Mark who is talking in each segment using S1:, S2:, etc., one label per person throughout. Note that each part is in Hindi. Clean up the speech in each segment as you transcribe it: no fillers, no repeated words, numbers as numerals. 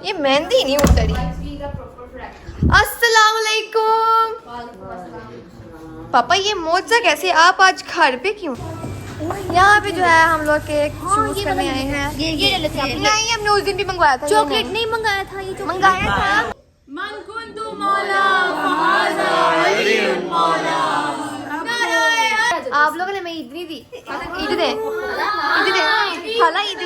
S1: ये मेहंदी नहीं उतरी। अस्सलाम वालेकुम पापा, ये मोजा कैसे? आप आज घर पे क्यों? यहाँ पे जो है हम लोग केक चूज करने आए हैं। ये नहीं, हमने उस दिन भी मंगवाया था।
S2: चॉकलेट नहीं मंगाया था, ये
S1: मंगाया था। आप लोगों ने मैं ईद नहीं दी। ईद दे खाला, ईद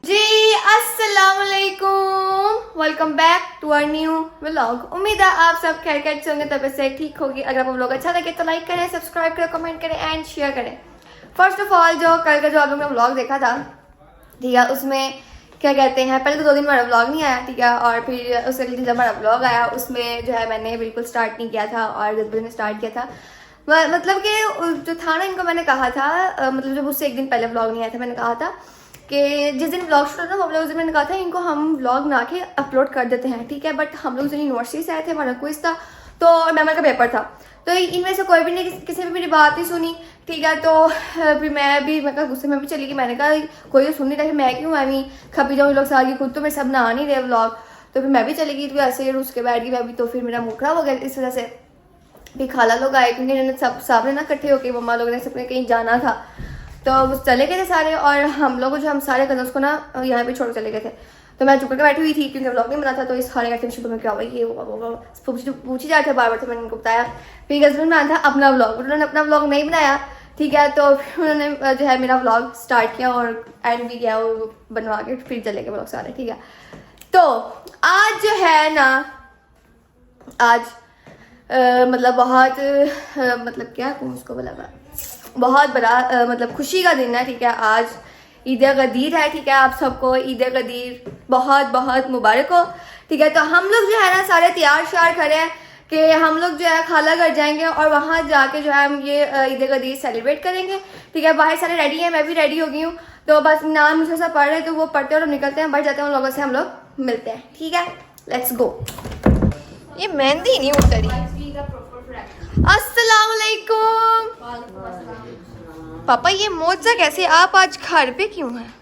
S1: जी। अस्सलाम वालेकुम, welcome back to our new vlog. उम्मीद है आप सब खैरियत से होंगे, तबीयत से ठीक होगी। अगर आपको व्लॉग अच्छा लगे तो लाइक करें, सब्सक्राइब करें, कमेंट करें एंड शेयर करें। फर्स्ट ऑफ ऑल, जो कल का जो आप लोगों ने व्लॉग देखा था, ठीक है, उसमें क्या कहते हैं, पहले तो 2 दिन हमारा व्लॉग नहीं आया, ठीक है, और फिर उसके अगले दिन जब हमारा व्लॉग आया उसमें जो है मैंने बिल्कुल स्टार्ट नहीं किया था और 10 बजे ने स्टार्ट किया था। मतलब कि जो था ना, इनको मैंने कहा था, मतलब जब उससे 1 दिन पहले व्लॉग नहीं आया था, मैंने कहा था कि जिस दिन व्लॉग शुरू था उस दिन मैंने कहा था इनको हम व्लॉग बना के अपलोड कर देते हैं, ठीक है। बट हम लोग उस दिन यूनिवर्सिटी से आए थे, हमारा क्विज था तो मैम का पेपर था, तो इनमें से कोई भी नहीं, किसी ने मेरी बात नहीं सुनी, ठीक है। तो फिर मैं कहा गुस्से में भी चली गई। मैंने कहा कोई तो सुन नहीं रहा, मैं क्यों मैं खपी जाऊँ, लोग सारी खुद तो मेरे सब ना आ नहीं रहे व्लॉग। तो फिर मैं भी चली गई, तो ऐसे ही उसके बैठ गई मैं भी। तो फिर मेरा मुँह खराब हो गया इस वजह से। फिर खाला लोग आए क्योंकि इन्होंने सब ने ना इकट्ठे होकर, मम्मा लोगों ने सबने कहीं जाना था, तो वो चले गए थे सारे। और हम लोग जो हम सारे कजन्स को ना यहाँ पे छोड़ चले गए थे। तो मैं चुप करके बैठी हुई थी क्योंकि व्लॉग नहीं बना था। तो इस खाने का टेंशन तुम्हें क्या हुआ, ये पूछी जा रहे थे बार बार, तो मैंने उनको बताया। फिर हस्बैंड में था अपना व्लॉग, उन्होंने अपना व्लॉग नहीं बनाया, ठीक है। तो फिर उन्होंने जो है मेरा व्लॉग स्टार्ट किया और एंड भी किया, वो बनवा के फिर चले गए व्लॉग सारे, ठीक है। तो आज जो है ना, आज मतलब बहुत मतलब क्या कहूँ उसको, बोला बहुत बड़ा मतलब खुशी का दिन है, ठीक है। आज ईद गदीर है, ठीक है। आप सबको ईद गदीर बहुत बहुत मुबारक हो, ठीक है। तो हम लोग जो है ना सारे तैयार श्यार खड़े हैं कि हम लोग जो है खाला घर जाएंगे और वहाँ जाके जो है हम ये ईद गदीर सेलिब्रेट करेंगे, ठीक है। बाहर सारे रेडी हैं, मैं भी रेडी हो गई हूँ। तो बस नाम मुझे सब पढ़ रहे हैं, तो वो पढ़ते और निकलते हैं, बढ़ जाते हैं, उन लोगों से हम लोग मिलते हैं, ठीक है। Let's go. ये मेहंदी नहीं उतरी। अस्सलाम वालेकुम पापा, ये मोजा कैसे? आप आज घर पे क्यों हैं?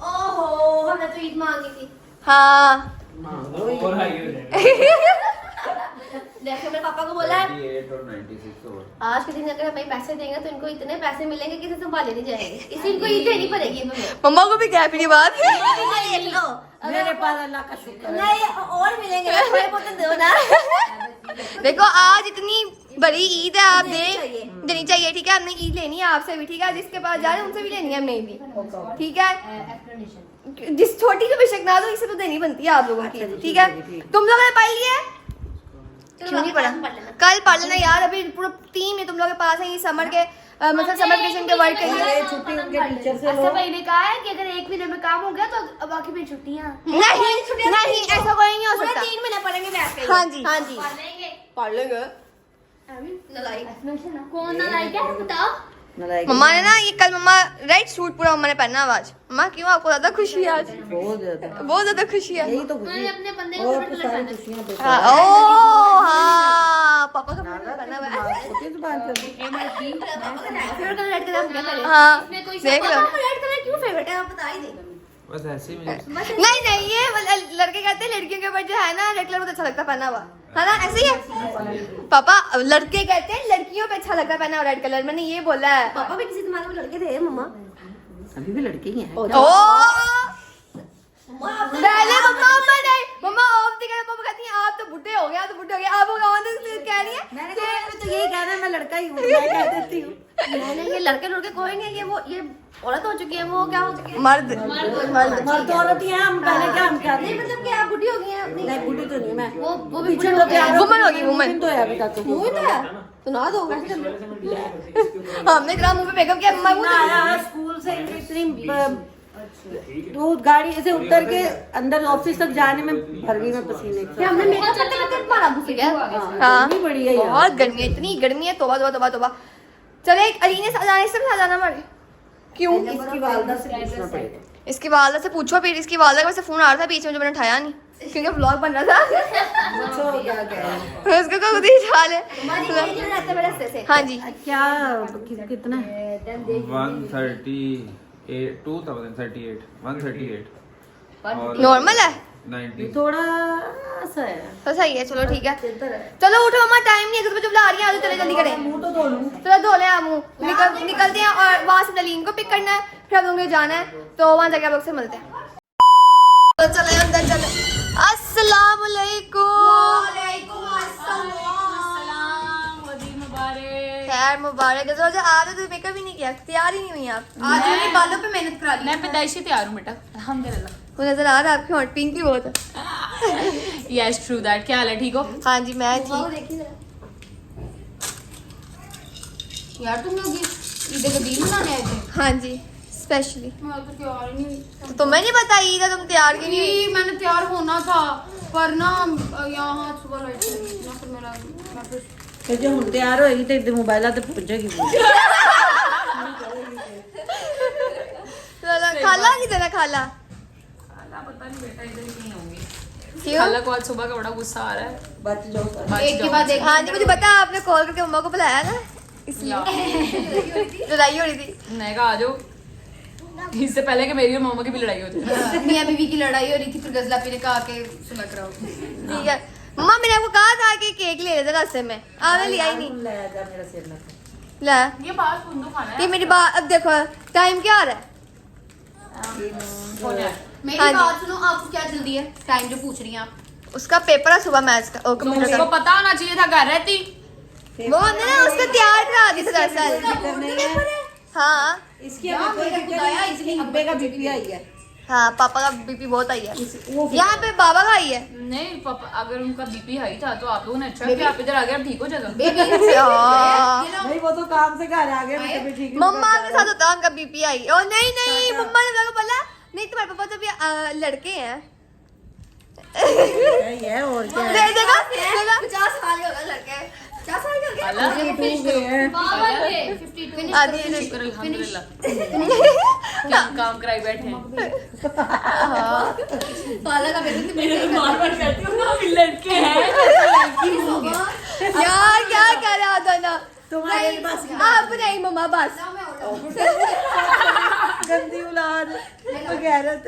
S1: ओहो, हमने तो ईद मांगी थी। हाँ देखो मेरे पापा को बोला है आज के दिन अगर हमें पैसे देंगे तो इनको इतने पैसे मिलेंगे कि संभाले नहीं जाएंगे, इसलिए इनको ईद देनी पड़ेगी। मम्मा को भी क्या फिर ये बात
S2: मेरे पास अल्लाह का शुक्र है।
S1: नहीं और मिलेंगे, थोड़े बहुत दो ना। देखो आज इतनी बड़ी ईद है, आप देनी चाहिए, ठीक है। हमने ईद लेनी है आपसे भी, ठीक है। जिसके पास जा रहे हैं उनसे भी लेनी है हमने ईद, ठीक है। जिस छोटी को बेशक ना दो, इसे तो देनी बनती है आप लोगों की, ठीक है। तुम लोगों ने पढ़ लिया है? क्यों नहीं पढ़ा? कल पढ़ लेना यार, अभी पूरा 3 है तुम लोगों के पास है ये समर के मतलब समर वेकेशन के वर्क के लिए।
S2: छुट्टी उनके टीचर से
S3: ऐसा भाई ने कहा है कि अगर 1 महीने में काम हो गया तो बाकी भी छुट्टियां
S1: नहीं ऐसा कोई नहीं हो सकता।
S3: 3 महीने पढ़ेंगे बैठ के।
S1: हाँ जी
S3: पढ़ लेंगे। कौन नालायक है बताओ?
S1: मम्मा ने ना ये कल मम्मा राइट सूट पूरा मम्मा ने पहना आज। मम्मा क्यों, आपको ज्यादा खुशी है आज? बहुत ज्यादा खुशी है।
S2: यही तो
S3: मैंने अपने बंदे को
S2: और तो सारी खुशियां देते
S1: हाँ, ओ हाँ पापा का पहना हुआ है।
S2: होती तो बात करती
S3: फेवरेट कलर रेड कलर क्या करें?
S1: हाँ
S3: इसमें कोई
S1: देख लो।
S3: रेड कलर क्यों फेवरेट है आप बता ही दे।
S4: बस ऐसे ही मुझे
S1: नहीं ये लड़के कहते हैं लड़कियों के ऊपर जो है ना रेड कलर बहुत अच्छा लगता है पहना हुआ, है ना? ऐसे ही है पापा, लड़के कहते हैं लड़कियों पे अच्छा लगता है पहना हुआ रेड कलर, मैंने ये बोला है।
S3: पापा भी किसी जमाने में लड़के थे मम्मा।
S2: अभी भी लड़की ही है।
S1: ओ पहले मम्मा नहीं, मम्मा आप पापा कहती हैं आप तो बुढ़े हो गए, आप तो बुढ़े हो गए, आप कह रही है
S2: मैंने तो यही कहना है, मैं लड़का ही हूँ, मैं कह देती हूँ।
S3: मैंने ये लड़के कोई नहीं, ये औरत हो चुकी है, वो क्या हो चुकी है?
S1: मर्द
S2: मर्द औरत ही है, हम पहले क्या हम क्या थे?
S3: नहीं मतलब कि आप बुढ़ी हो गई हैं अपनी।
S2: नहीं बुढ़ी तो नहीं मैं,
S3: वो भी
S2: पीछे तो प्यार
S1: वुमन होगी, वुमन
S2: तो है अभी तक।
S3: मुंह तो है सुना दो।
S1: हमने ग्राम मुंह पे मेकअप किया, मम्मा
S2: ना आया स्कूल से इतनी तो गाड़ी से उतर के अंदर ऑफिस तक जाने में भर गई मैं पसीने से।
S3: हमने मेकअप करते करते मारा घुस गया।
S1: हाँ
S2: इतनी बड़ी है यार।
S1: बहुत गर्मी है, इतनी गर्मी है, तोबा तोबा तोबा तोबा। चले अलीने से जाना मरे क्यों?
S2: इसकी वालदा से पूछना पड़ेगा।
S1: इसकी वालदा से पूछो, फिर इसकी वालदा का वैसे फोन आ रहा था बीच में जो मैंने उठाया नहीं। क्योंकि व्लॉग बन रहा था
S2: अच्छा हो गया क्या?
S1: उसको तो खुद ही हाल है हाँ जी
S2: क्या कितना
S5: 138
S1: नॉर्मल है
S5: 90
S2: थोड़ा सा है।
S1: तो सही है चलो ठीक है चलो उठो मम्मा टाइम नहीं है 1 बजे बुला रही है आज चले जल्दी करें
S2: मुंह तो धो लूं।
S1: चलो धो ले आप मुंह निकलते हैं और वहां से नलीन को पिक करना है फिर हम लोग को जाना है तो वहां जाके आप लोग से मिलते हैं तो चले अंदर चले अस्सलाम वालेकुम खैर मुबारक जैसे आज तो मेकअप ही नहीं किया तैयार ही नहीं हुई आप
S3: आज मैंने बालों पे मेहनत करा ली।
S6: मैं पैदाइशी तैयार हूँ बेटा अल्हम्दुलिल्लाह।
S1: वो नजर आ रहा है आपकी हॉट पिंक भी बहुत है
S6: यस ट्रू दैट। क्या हाल है ठीक हो?
S1: हाँ जी मैं ठीक
S3: यार तुम लोग ईद का दिन मनाने आए थे।
S1: हाँ जी स्पेशली
S3: मैं तो तैयार ही नहीं हुई।
S1: तो तुम्हें नहीं पता ईद है तुम तैयार क्यों नहीं हुई?
S3: मैंने तैयार होना था पर ना यहाँ सुबह लाइट चली गई ना, फिर मेरा मैं फिर
S2: ਤੇ ਜੇ ਹੁਣ ਤਿਆਰ ਹੋਏਗੀ ਤੇ ਮੋਬਾਈਲਾਂ ਤੇ ਪਹੁੰਚੇਗੀ।
S1: खाला की तरह खाला
S6: पता नहीं बेटा इधर ही नहीं होंगी।
S1: क्यों
S6: खाला को आज सुबह का बड़ा गुस्सा आ रहा है।
S2: बच जाओ सारे।
S6: बच
S3: एक के
S6: जाओ।
S3: बाद एक।
S1: हाँ जी मुझे पता है आपने कॉल करके मम्मा को बुलाया ना इसलिए लड़ाई हो रही थी
S6: मैं कहा आ जाओ इससे पहले कि मेरी और मम्मा की भी लड़ाई हो जाए।
S3: मियाँ बीवी की लड़ाई हो रही थी फिर गजला पी ने कहा कि सुलह कराओ।
S1: ठीक है मम्मा मैंने आपको कहा था कि केक ले लेते रास्ते में आपने लिया ही नहीं
S2: ले जा मेरा सिर ना खा।
S1: ला
S6: ये बात सुन दो खाना
S1: ये मेरी बात अब देखो टाइम क्या आ रहा है
S3: मेरी
S1: हाँ जी।
S3: बात सुनो आपको क्या जल्दी है टाइम जो पूछ रही हैं आप।
S1: उसका पेपर है सुबह मैथ्स का कंप्यूटर
S6: उसको
S1: का
S6: पता होना चाहिए था घर रहती।
S1: वो हमने ना उसका तैयार करा दी थी दरअसल हाँ
S2: इसकी हमें कोई फिक्र नहीं है, इसलिए अब्बे का बीपी आई है।
S1: हाँ पापा का बीपी बहुत आई है
S2: वो
S1: यहाँ पे बाबा का आई है
S6: नहीं पापा अगर उनका बीपी हाई था तो आप लोगों ने अच्छा किया आप इधर आ गए अब ठीक हो जाएगा।
S1: हाँ।
S2: नहीं वो तो काम से घर आ गए मैं तभी ठीक नहीं
S1: मम्मा के साथ होता है उनका बीपी आई और नहीं नहीं मम्मा ने मेरे को बोला नहीं तुम्हारे पापा तो भी लड़के हैं
S2: है और क्या है?
S1: देखा 50 साल के होगा लड़के 50 साल के हो गए आधी नहीं
S6: शुक्र अल्हम्दुलिल्लाह क्या काम कराई बैठे हैं।
S3: पाला का बेटा
S6: मेरे तो बार-बार कहती हूँ ना अभी लड़के हैं
S1: यार क्या कर रहा था ना
S2: तुम्हारे बस
S1: आप नहीं मम्मा बस
S2: गंदी औलाद बगैरत।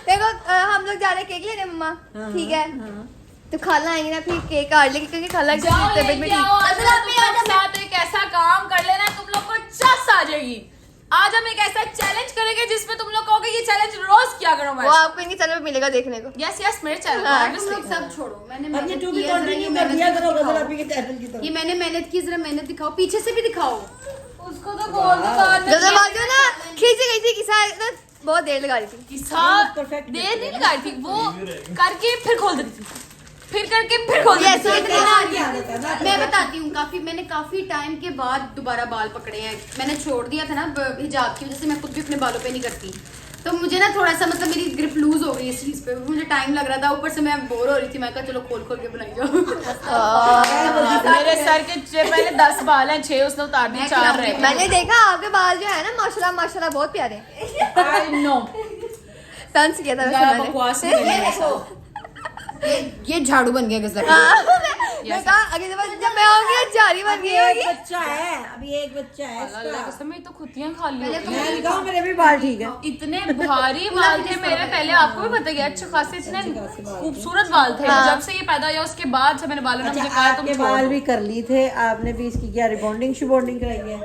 S1: देखो हम लोग जा रहे हैं केक लेने मम्मा ठीक है तो खाला आएंगे ना फिर केक काट लेंगे क्योंकि खाला की तबीयत में ठीक
S6: साथ एक ऐसा काम कर लेना तुम लोग को चस आ जाएगी। आज हम एक ऐसा चैलेंज करेंगे जिसमें तुम लोग कहोगे ये चैलेंज रोज किया करो।
S1: वो आपको इनके चैनल पे मिलेगा देखने को
S6: यस यस मेरे चैनल
S1: हाँ,
S6: पर
S3: तुम लोग सब छोड़ो मैंने
S2: अब ये
S3: मेहनत
S2: तू
S3: की
S2: भी
S3: है, जरा ये
S2: कंटिन्यू कर
S3: मेहनत
S2: दिया करो
S3: दिखाओ।
S2: गजल अभी के चैनल की तरफ।
S3: ये मैंने मेहनत की जरा मेहनत दिखाओ पीछे से भी दिखाओ।
S6: उसको तो बोल दो
S1: जब बाजू ना खींची गई थी किसा बहुत देर लगा रही थी
S6: किसा देर नहीं लगाई थी वो करके फिर खोल देती थी फिर करके फिर खोल देती
S1: ऐसे
S6: थी।
S3: मैं बताती हूँ मैंने काफी टाइम के बाद दोबारा बाल पकड़े हैं। मैंने छोड़ दिया था ना हिजाब की वजह से मैं खुद भी अपने बालों पे नहीं करती तो मुझे ना थोड़ा सा मतलब मेरी ग्रिप लूज हो गई इस चीज पे मुझे टाइम लग रहा था ऊपर से मैं बोर हो रही थी मैं कहा चलो खोल खोल के बनाई जाओ।
S6: मेरे सर के पहले 10 बाल हैं 6 उसने उतार दिए 4 रह गए।
S1: मैंने देखा आपके बाल जो है ना माशाल्लाह माशाल्लाह बहुत प्यारे
S6: आई नो
S1: डांस किया था वैसे
S6: ज्यादा
S1: मैंने।
S6: बकवास नहीं करनी है।
S3: ये झाड़ू बन गया गजला
S1: हाँ, मैं कहा अगली दफा जब मैं आऊंगी जारी बन गई होगी
S2: एक बच्चा है अभी एक बच्चा है
S6: अल्लाह
S2: इसका।
S6: कसम में तो खुतियां खाली होती हैं।
S2: मैं लगाऊं मेरे भी बाल ठीक है।
S6: इतने भारी बाल थे मेरे पहले आपको भी पता है अच्छे खासे इतने खूबसूरत बाल थे
S1: हाँ।
S6: जब से ये पैदा हुआ उसके बाद से मैंने बालों ने मुझे
S2: अच्छा
S6: कहा तुम
S2: आपके
S6: छोड़
S2: बाल
S6: दो।
S2: भी कर ली थे आपने भी इसकी क्या रिबॉन्डिंग शिबॉन्डिंग कराई है?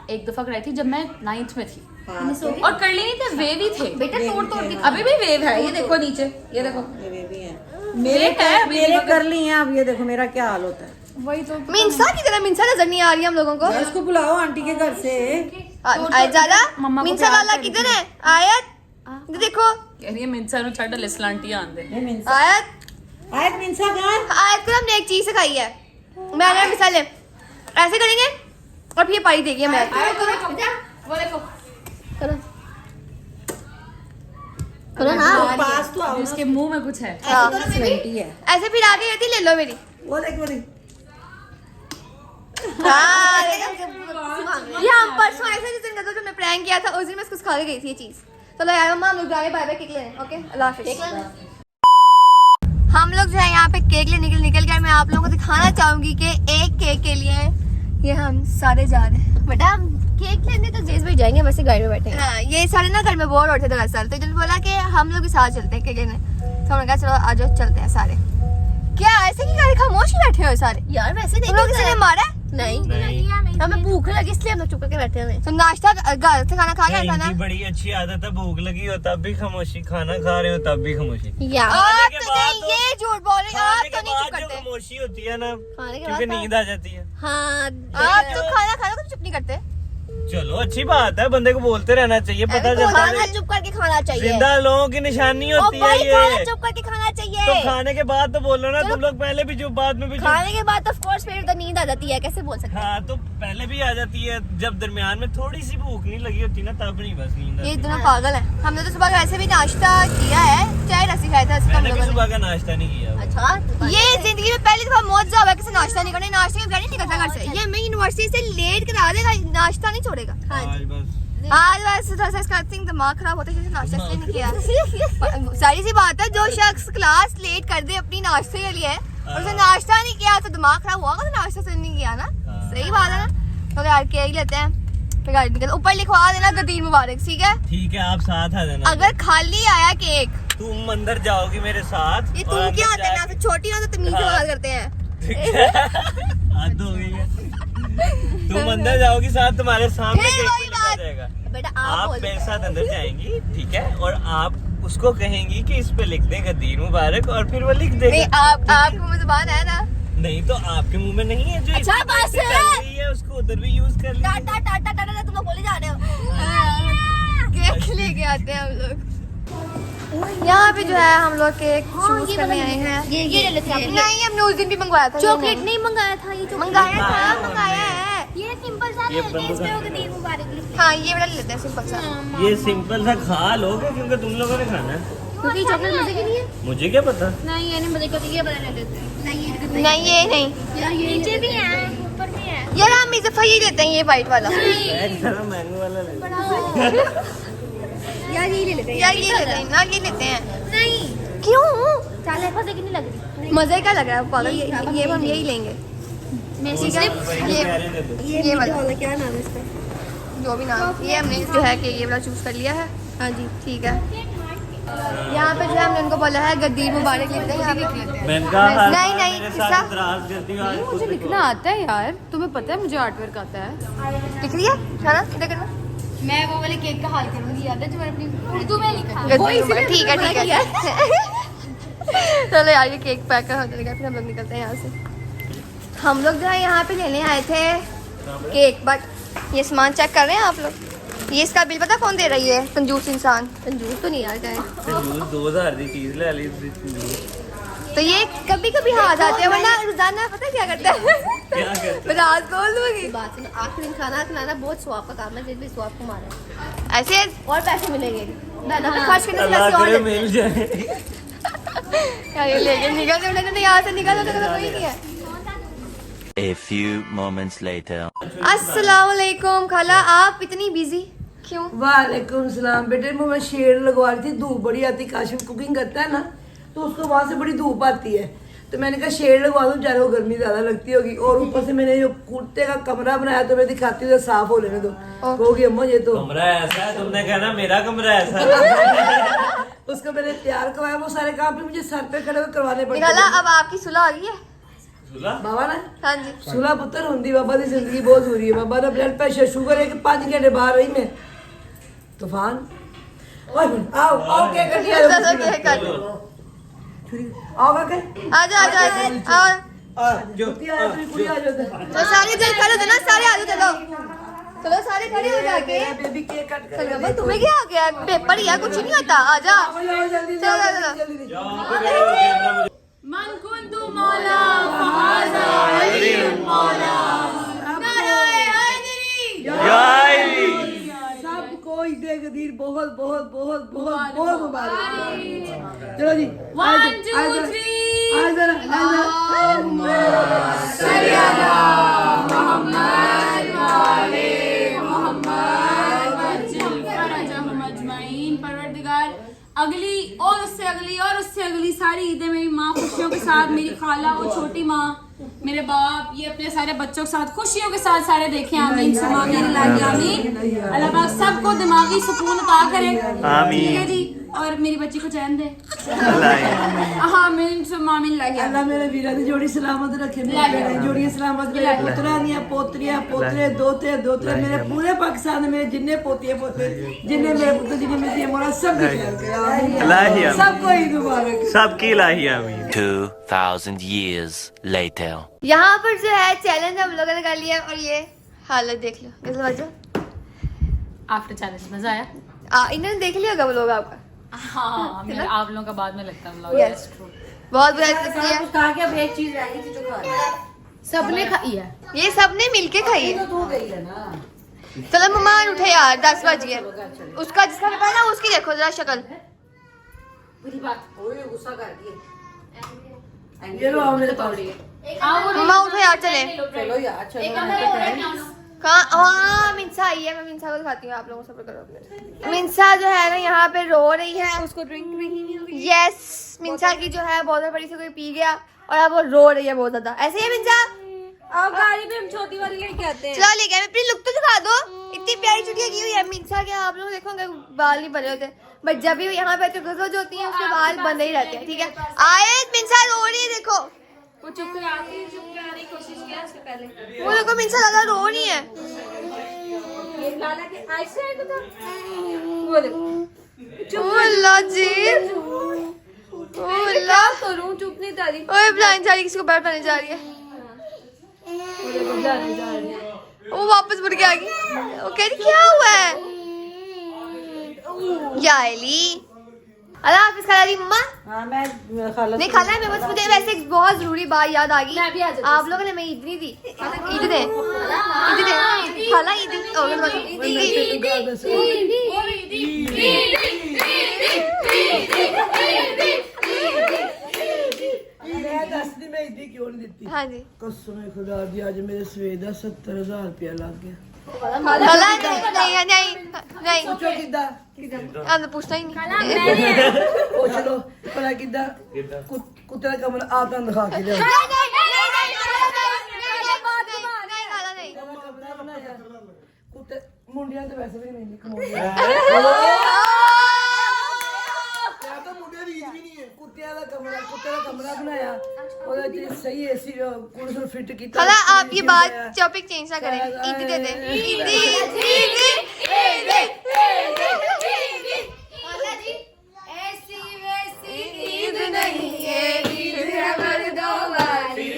S6: एक दफा कराई थी जब मैं 9th में थी
S2: हाँ
S6: और कर ली नहीं थे वेव ही थे
S3: बेटा तोड़ तोड़ के
S6: अभी भी वेव है ये देखो नीचे ये देखो
S2: मेरे भी हैं
S6: मेरे है अभी
S2: मेरे
S6: भी
S2: कर ली हैं अब ये देखो मेरा क्या हाल होता है।
S6: वही तो
S1: मिंसा की तरह मिंसा नजर नहीं आ रही हम लोगों को
S2: इसको बुलाओ आंटी के घर से।
S1: ज्यादा
S6: मम्मा को
S1: मिंसा
S6: प्यार
S1: लाला
S6: करी
S1: किधर है आयत देखो
S6: कह रही है मिंसा नु छड़ लिसलांटी आंदे
S2: ये मिंसा
S1: आयत
S2: आयत मिंसा कहाँ है?
S1: आयत को हमने एक चीज सिखाई है मैंने मिसाल ऐसे करेंगे और फिर ये पारी देगी हमें
S6: वो देखो
S1: करो करो ना
S2: पास तो आओ ना।
S6: इसके मुंह में कुछ है
S1: हाँ।
S2: सेंटी है
S1: ऐसे फिर आगे रहती ले लो मेरी
S2: वो देख वो देख
S1: हाँ ये हम परसों ऐसे जिस दिन गजल में प्रैंक किया था उस दिन मैं इसको खा के गई थी ये चीज चलो यार मम्मा हम लोग जा रहे हैं बाय बाय केक लेने ओके अल्लाह हाफिज हम लोग जो है यहाँ पे केक लेने के लिए निकल गए। मैं आप लोगों को दिखाना चाहूंगी कि एक केक के लिए ये हम सारे जा रहे हैं।
S5: बेटा हम केक लेने तो जेज भाई जाएंगे, वैसे गाड़ी में बैठे हैं।
S1: हाँ, ये सारे ना घर में बोर हो रहे थे दरअसल, तो इन्होंने बोला कि हम लोग भी साथ चलते हैं केक लेने। तो हमने कहा चलो आ जाओ चलते हैं सारे। क्या ऐसे की गाड़ी खामोश ही बैठे हो सारे
S5: यार वैसे नहीं
S1: तुम लोग किसी ने मारा है?
S5: नहीं, हमें भूख लगी इसलिए हम लोग चुप करके बैठे हुए हैं।
S1: तो नाश्ता घर से खाना खा के था ना?
S4: इनकी बड़ी अच्छी आदत है, भूख लगी हो तब भी खामोशी, खाना खा रहे हो तब भी खामोशी।
S5: यार
S1: आप
S4: के
S1: तो
S4: बाद
S1: नहीं, ये झूठ बोल रहे हो, आप
S4: खाने
S1: तो
S4: के
S1: नहीं चुप
S4: बाद जो
S1: करते।
S4: खामोशी होती है ना,
S5: खाने के
S4: क्योंकि
S5: बाद
S4: नींद आ जाती है।
S5: हाँ
S1: आप तो खाना खाना को चुप नहीं करते।
S4: चलो अच्छी बात है, बंदे को बोलते रहना चाहिए, पता चलता
S5: खाना
S4: है।
S5: चुप करके खाना चाहिए।
S4: जिंदा लोगों की निशानी
S5: ओ
S4: होती है
S5: भाई खाना
S4: ये।
S5: चुप करके खाना
S4: तो
S5: चाहिए।
S4: खाने के बाद तो बोलो ना, तुम लोग पहले भी चुप, बाद में भी चुप।
S5: खाने के बाद ऑफ कोर्स फिर तो नींद आ जाती है, कैसे बोल सकते हैं।
S4: हाँ तो पहले भी आ जाती है, जब दरमियान में थोड़ी सी भूख नहीं लगी होती ना, तब नहीं बस नींद
S1: ये
S4: आती।
S1: दोनों पागल है। हमने तो सुबह वैसे भी नाश्ता किया है, चाय रसी खाया था हम
S4: मैंने भी
S1: लोगों ने।
S4: सुबह का नाश्ता नहीं किया।
S5: अच्छा तो
S1: ये जिंदगी में पहली दफा मौत हुआ है किसी नाश्ता नहीं करने। नाश्ते के बगैर नहीं निकलता घर से। ये मैं यूनिवर्सिटी से लेट करा देगा, नाश्ता नहीं छोड़ेगा।
S4: आज बस
S1: आज वैसे थोड़ा सा इसका थिंक दिमाग खराब होता है कि नाश्ता इसलिए नहीं किया। सारी सी बात है, जो शख्स क्लास लेट कर दे अपनी नाश्ते के लिए और उसे नाश्ता नहीं किया तो दिमाग खराब हुआ, तो नाश्ता से नहीं किया ना। सही बात है ना। तो यार केक लेते हैं, फिर गाड़ी निकल, ऊपर लिखवा देना गदीर मुबारक, ठीक है?
S4: ठीक है, आप साथ आ जाना।
S1: अगर खाली आया केक,
S4: तुम अंदर जाओगी मेरे साथ।
S1: ये
S4: और
S1: तुम
S4: अंदर
S1: क्या आते हैं ना,
S4: जाके-
S1: तो छोटी हो तो तमीज से बात करते हैं।
S4: हद हो गई है। तुम अंदर जाओगी साथ, तुम्हारे सामने
S1: फिर
S4: केक
S1: वही
S4: पे लिखा
S1: बात।
S4: जाएगा।
S5: बेटा
S4: आप
S5: बोल
S4: मेरे साथ अंदर जाएंगी, ठीक है, और आप उसको कहेंगी कि इस पे लिख दे गदीर मुबारक, और फिर वो लिख
S1: नहीं,
S4: देगा।
S1: आपके मुंह जुबान है ना।
S4: नहीं तो आपके मुंह में नहीं है, जो
S5: अच्छा,
S4: इस पे
S5: बस।
S4: चल रही है उसको उधर भी यूज कर लीजिए।
S5: टाटा टाटा टाटा तुम लोग बोले जा रहे हो।
S1: केक लेके आते हैं हम लोग। यहाँ पे जो है हम लोग केक चूज करने आए हैं।
S5: ये ले लेते हैं।
S1: नहीं, हमने उस दिन भी मंगवाया था।
S5: चॉकलेट नहीं मंगाया था, ये
S1: मंगाया है।
S5: ये सिंपल सा
S4: ये
S5: लेते हैं, इसमें होगा गदीर मुबारक लिखा।
S1: हाँ, ये वाला ले लेते हैं सिंपल सा।
S4: ये सिंपल सा खा लोगे, क्योंकि तुम लोगों ने खाना है।
S5: क्योंकि चॉकलेट मजे की नहीं है।
S4: मुझे क्या पता।
S5: नहीं ये नहीं मजे की, ये बना लेते हैं। नहीं
S1: नहीं, ये नहीं,
S5: यार ये नीचे भी है, ऊपर भी है।
S1: यार हम इज़फ़ा ये लेते हैं, ये वाइट वाला।
S4: एक जरा मैंगो वाला ले लो।
S5: यार ये ले लेते हैं।
S1: यार ये लेते हैं ना, ये लेते हैं।
S5: नहीं
S1: क्यों?
S5: चाल है फंसे की नहीं लग रही।
S1: मजे का लग रहा है पागल। ये हम यही लेंगे। ठीक है, ये वाला
S5: क्या नाम है इसका?
S1: जो भी नाम, ये हमने जो है कि ये वाला चूज कर लिया है। हाँ जी, ठीक है। यहाँ पे जो है हमने उनको बोला है गदीर मुबारक लिखते हैं यहाँ पे।
S4: मैंने कहा
S1: नहीं, नहीं,
S4: मेरे
S1: किस्सा?
S4: साथ इतराज करती हो, आज खुद
S6: मुझे
S4: लिखो।
S6: लिखना आता है यार, तुम्हें पता है मुझे आर्ट वर्क आता है।
S1: लिख लिया खाना इधर करना।
S3: मैं वो वाले केक का हाल करूंगी, याद है जो मैंने अपनी उर्दू में लिखा।
S1: गदीर मुबारक, ठीक है ठीक है। चलो यार, ये केक पैक कर हो जाएगा, फिर हम लोग निकलते हैं यहाँ से। हम लोग जो है यहाँ पे लेने आए थे केक, बट ये सामान चेक कर रहे हैं आप लोग। ये इसका बिल पता कौन दे रही है? कंजूस इंसान।
S5: कंजूस तो नहीं यार गए।
S4: कंजूस 2000 की चीज ले ली कंजूस।
S1: तो ये कभी कभी हाथ आते हैं, वरना रोजाना पता है क्या करता है?
S4: क्या करते
S1: मैं रात बोल दूंगी
S5: बात सुनो, आखिरी दिन खाना खिलाना बहुत स्वाब का काम है, जिस भी स्वाब को मारा है।
S1: ऐसे।
S5: और पैसे मिलेंगे
S1: दादा पे खर्च करने से
S4: अल्लाह
S1: पैसे और
S4: करे
S1: लेते
S4: मिल जाए।
S1: हैं। यार ये लेके निकल जाओ, नहीं यहाँ से निकल जाओ, तो कोई नहीं है।
S7: A few moments later.
S1: अस्सलाम वालेकुम। खाला आप इतनी बिजी क्यों?
S2: वालेकुम सलाम। बेटे मैं शेड लगवा रही थी, धूप बड़ी आती, काशिम कुकिंग करता है ना, तो उसको वहां से बड़ी धूप आती है, तो मैंने कहा शेड लगवा दूं, बेचारे को गर्मी ज्यादा लगती होगी। और ऊपर से मैंने जो कुर्ते का कमरा बनाया, तो मैं दिखाती हूँ, साफ हो लेने दो। कहोगी अम्मा ये तो
S4: कमरा ऐसा है, तुमने कहना मेरा कमरा ऐसा है।
S2: उसको मैंने तैयार करवाया, वो सारे काम भी मुझे सर पे खड़े होकर करवाने पड़ते
S1: खाला
S2: हैं।
S1: अब आपकी सुलह आ गई है?
S4: सुला?
S2: बाबा ना
S1: हाँ जी।
S2: सुला पुत्र होंगी, बाबा की जिंदगी बहुत बुरी है। बाबा का ब्लड प्रेशर शुगर है कि 5 घंटे बाहर रही मैं। तूफान आओ आओ क्या कर दिया?
S1: चलो, केक काट लो।
S2: आओ क्या कर?
S1: आजा आजा आजा आओ।
S4: जो
S2: पूरी आ जाओ।
S1: तो सारे इधर खड़े हो जाओ ना, सारे आ जाओ। चलो चलो सारे खड़े हो जाके।
S2: बेबी केक कट कर।
S1: चलो बाबा, तुम्हें क्या हो गया? पेपर ही है, कुछ नहीं होता। आजा
S2: जल्दी
S1: चलो चलो।
S2: जल्दी।
S6: मन कुंतु मौला फहाजा अलीम मौला नाराए हैदरी।
S2: सबको ईद गदीर बहुत बहुत बहुत बहुत बहुत मुबारक। चलो जी
S6: 1 2 3
S2: आज जरा
S6: परवरदिगार अगली और उससे अगली और उससे अगली सारी ईदें मेरी माँ खुश साथ, मेरी खाला और छोटी माँ, मेरे बाप, ये अपने सारे बच्चों के साथ खुशियों के साथ सारे देखें। आमीन सुमा आमीन आमीन। अल्लाह पाक सबको दिमागी सुकून अता करे, ठीक है जी, और मेरी बच्ची को चैन दे। आमीन सुमा आमीन।
S2: अल्लाह मेरे वीरा दी जोड़ी सलामत रखे, मेरी जोड़ी सलामत रखे, पुत्रा दियां पोतरियां पोतरे दोते दोते, मेरे पूरे पाकिस्तान में मेरे जिन्ने पोतिए पोते, जिन्ने मेरे पुत्र जिन्ने मेरी मोरा सब ख्याल करे, सबको ईद मुबारक।
S4: सबकी इलाही आमीन।
S7: 2000 years later.
S1: यहाँ पर जो है चैलेंज हम लोगों ने कर लिया और ये हालत देख लो, कैसे वजह
S6: आफ्टर चैलेंज मजा आया।
S1: इन्होंने देख लिया होगा वो लोग आपका।
S6: हाँ, मेरे आप लोगों का बाद में लगता है व्लॉग।
S1: Yes. बहुत बुरा किया,
S2: कहा कि अब एक चीज रह गई थी जो खानी
S6: सबने खाई है।
S1: ये सबने मिलके खाई है।
S2: तो हो गई है ना।
S1: चलो मम्मा उठे यार, 10 बज गए। उसका जिसका पेपर है ना उसकी देखो जरा शक्ल।
S2: गुस्सा कर दिए। ये लो आओ मेरे पास।
S1: मम्मा उठो यार, चले।
S2: चलो यार चलो।
S1: कहाँ? हाँ मिंसा आई है, मैं मिंसा को दिखाती हूँ, आप लोगों सब्र करो। मिंसा जो है ना यहाँ पे रो रही है, उसको ड्रिंक नहीं मिल रही। यस, मिंसा की जो है बहुत बड़ी से कोई पी गया और अब वो रो रही है बहुत ज्यादा। ऐसे ही है मिंसा?
S5: अब गाड़ी में हम छोटी वाली लेके आते हैं।
S1: चलो लेके अपनी लुक तो दिखा दो, इतनी प्यारी छुट्टियां की हुई है मिंसा के। आप लोग देखोगे बाल नहीं बने होते, बट जब भी यहाँ पे रोज होती है उसके बाल बंदे ही रहते हैं, ठीक है। आए मिंसा रो रही है, देखो
S5: वो चुप कराने की कोशिश किया उससे पहले।
S1: वो देखो मिंसा ज्यादा रो रही है।
S5: ये लाला के ऐसे है तो वो देखो।
S1: ओ अल्लाह जी, ओ अल्लाह,
S5: करूं चुप नहीं जा रही।
S1: ओए ब्लाइंड जा रही, किसी को बैठ पाने जा रही है। वो वापस मुड़ के आ गई। वो कह रही क्या हुआ है या एली? अल्लाह हाफिज खाला दी मम्मा।
S2: हाँ मैं खाला
S1: नहीं खाला है, बस मुझे वैसे एक बहुत जरूरी बात याद आ गई।
S5: मैं भी आ जाती
S1: आप लोगों ने मैं ईद नहीं दी, ईद दे, ईद दे खाला, ईद
S2: मैं दसदी मैं इदी क्यों नहीं देती।
S1: हाँ जी
S2: कसम खुदा दी आज मेरे सवेर का 70,000 रुपया लग गया।
S1: खाला नहीं नहीं नहीं
S2: पूछो किदा
S1: आपने पूछना ही नहीं।
S2: पूछ लो भला किदा कुत्ते का कमरा आप दिखा के दे।
S1: खाला नहीं।
S2: कमरा बनाया कुत्ते मुंडियां तो वैसे भी नहीं कमाਉਂਦੇ। कुत्तियां का कमरा बनाया और सही एसी कुछ फिट किया।
S1: खाला आप ये बात टॉपिक चेंज ना करें, ईद दे दे, ईद ईद नहीं है, ईद है मर्दों वाली।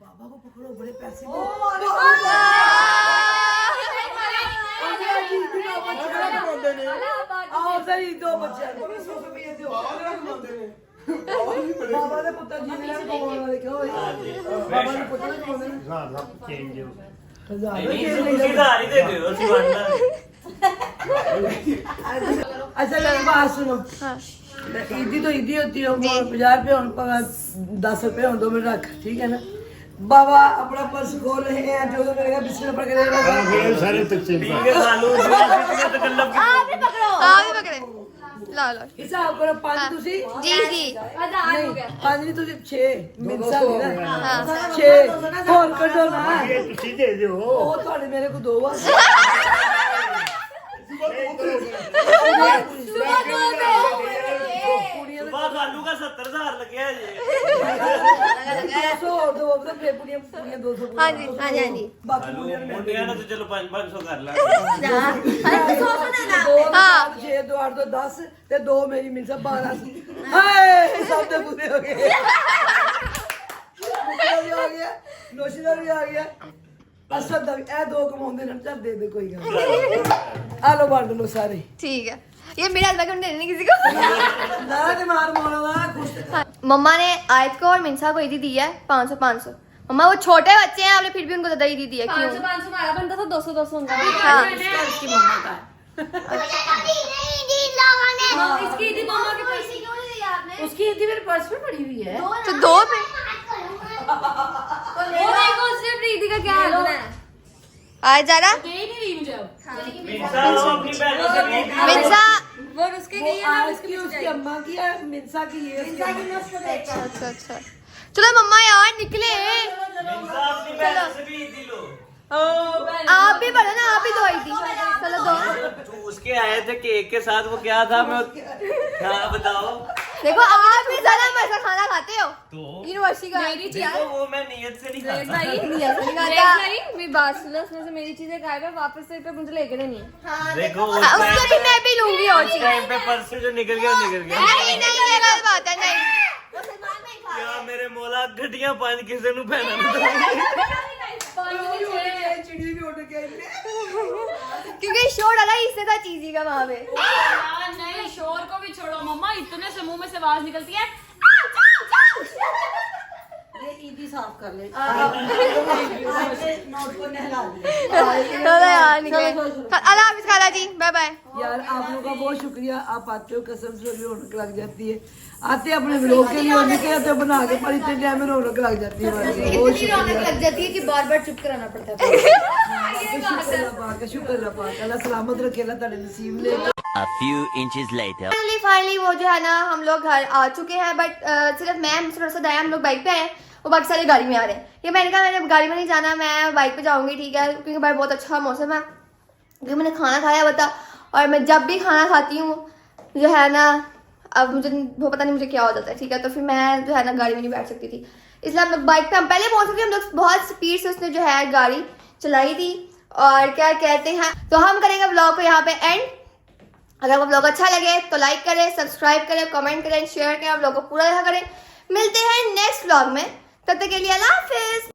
S2: बाबा को पकड़ो बड़े पैसे आओ सही दो बच्चे बाबा ने पुत्र जी ने कमाने वाले क्यों बाबा ने पुत्र कमाने अच्छा मेरी बात सुनो। ईदी तो ईदी होती है, 50 रुपये हो 10 रुपये हो 2 मिनट रख, ठीक है ना। बाबा अपना पर्स खोल रहे हैं, जो तो करेगा बिस्मिल्लाह पढ़ के देगा सारे
S1: आप भी पकड़े ला लो
S2: हिसाब करो 5 तुसी
S1: जी जी।
S2: नहीं 5 नहीं तुसी 6 मिलसा नहीं ना 6 फोन कटो ना तुसी दे दो वो ਤੁਹਾਡੇ ਮੇਰੇ को 2 ਆ
S4: सुबह आलू का 70,000 लग गया जी।
S2: 200 2 तो फिर पूरी 200
S1: हाँ जी हाँ जी हाँ जी।
S2: बाकी
S4: मुंडिया ना तो चलो 500 कर ला।
S1: हाँ
S2: 6 2 8 2 10 ਤੇ 2 ਮੇਰੀ ਮਿਲਸਾ 12 ਹਾਏ ਸਭ ਦੇ ਪੂਰੇ ਹੋ ਗਏ। ਮੁੰਡਾ ਵੀ ਆ ਗਿਆ, ਨੋਸ਼ੀ ਦਾ ਵੀ ਆ ਗਿਆ, ਅਸਦ ਦਾ ਵੀ। ਇਹ 2 ਕਮਾਉਂਦੇ ਨੇ, ਚੱਲ ਦੇ ਦੇ ਕੋਈ ਗੱਲ ਨਹੀਂ। ਆ ਲੋ ਵੰਡ ਲੋ ਸਾਰੇ।
S1: ठीक है, ये मेरे हलवा क्यों देने किसी को?
S2: ਨਾ ਤੇ ਮਾਰ ਮੋਣਾ ਦਾ ਕੁਛ।
S1: मम्मा ने आयत को और मिंसा को ईदी दी है 500 500। मम्मा वो छोटे बच्चे हैं, आपने फिर भी उनको ज्यादा ईदी दी है, क्यों?
S5: 500 हमारा बनता था, 200 200 उनका।
S1: हाँ
S5: इसकी मम्मा का इसकी ईदी मम्मा के पास उसकी ईदी मेरे पर्स में पड़ी हुई है।
S1: तो 2 पे
S6: वो देखो उसने प्रीति का क्या हाल है,
S1: आज जा रहा
S6: दे ही नहीं रही मुझे अब।
S4: मिंसा लो अपनी बहनों से भेज दो।
S1: मिंसा।
S6: वो उसके गई है ना,
S2: आज
S6: उसके
S2: की
S6: पीछे
S2: उसकी
S6: जाएगी।
S2: अम्मा की है, मिंसा की ये उसकी अम्मा।
S1: अच्छा चलो मम्मा यार निकले।
S4: मिंसा अपनी बहनों से भेज दी लो।
S1: आप भी पढ़ो ना, आप ही दो आई थी। चलो दो।
S4: तो उसके आए थे केक के साथ, वो क्या था मैं हाँ बताओ।
S1: देखो आप भी ज्यादा मजा खाना खाते हो
S4: तो
S1: यूनिवर्सिटी का।
S4: देखो वो मैं नियत से नहीं खाता।
S5: मेरी बात सुनो, उसमें से मेरी चीजें खाएगा वापस से तो मुझे लेकर नहीं है।
S4: देखो
S1: उसको भी मैं भी लूंगी और चीज।
S4: टाइम पे पर्स से जो निकल गया वो निकल गया।
S1: नहीं नहीं ये गलत बात है नहीं।
S4: क्या मेरे मोला घटिया पानी किसी ने पहना
S2: चिड़ी भी उठ गई।
S1: क्योंकि शोर डाला इससे था चीजी का वहाँ पे।
S6: यार नहीं, शोर को भी छोड़ो मम्मा, इतने से मुंह में से आवाज निकलती है।
S2: ये ईदी साफ कर ले। नोट को नहला दिया।
S1: चलो यार निकले। अल्लाह हाफिज खाला जी, बाय बाय।
S2: यार आप लोगों का बहुत शुक्रिया, आप आते हो, कसम से रौनक लग जाती है। आते अपने ब्लॉग के लिए और निकले आते हो बना के, पर इतने टाइम में रौनक लग जाती है। बहुत शुक्रिया
S3: लग जाती है कि बार बार चुप कराना पड़ता है।
S2: शुक्र अल्लाह पाक, अल्लाह सलामत रखे, अल्लाह तेरे नसीब ले।
S7: A few inches later.
S1: Finally वो जो है ना हम लोग घर आ चुके हैं, बट सिर्फ मैं थोड़ा सा दया, हम लोग बाइक पे आए हैं, वो बाकी सारे गाड़ी में आ रहे हैं। ये मैंने कहा मैंने गाड़ी में नहीं जाना, मैं बाइक पे जाऊंगी, ठीक है, क्योंकि भाई बहुत अच्छा मौसम है। क्योंकि मैंने खाना खाया बता, और मैं जब भी खाना खाती हूँ जो है ना, अब मुझे वो पता नहीं मुझे क्या हो जाता है, ठीक है, तो फिर मैं जो है ना गाड़ी में नहीं बैठ सकती थी, इसलिए हम लोग बाइक पे, हम पहले पहुंच चुके, हम लोग बहुत स्पीड से उसने जो है गाड़ी चलाई थी। और क्या कहते हैं, तो हम करेंगे व्लॉग को यहाँ पे एंड। अगर वो व्लॉग अच्छा लगे तो लाइक करें, सब्सक्राइब करें, कमेंट करें, शेयर करें, व्लॉग को पूरा देखा करें। मिलते हैं नेक्स्ट व्लॉग में, तब तक के लिए अल्लाह हाफिज।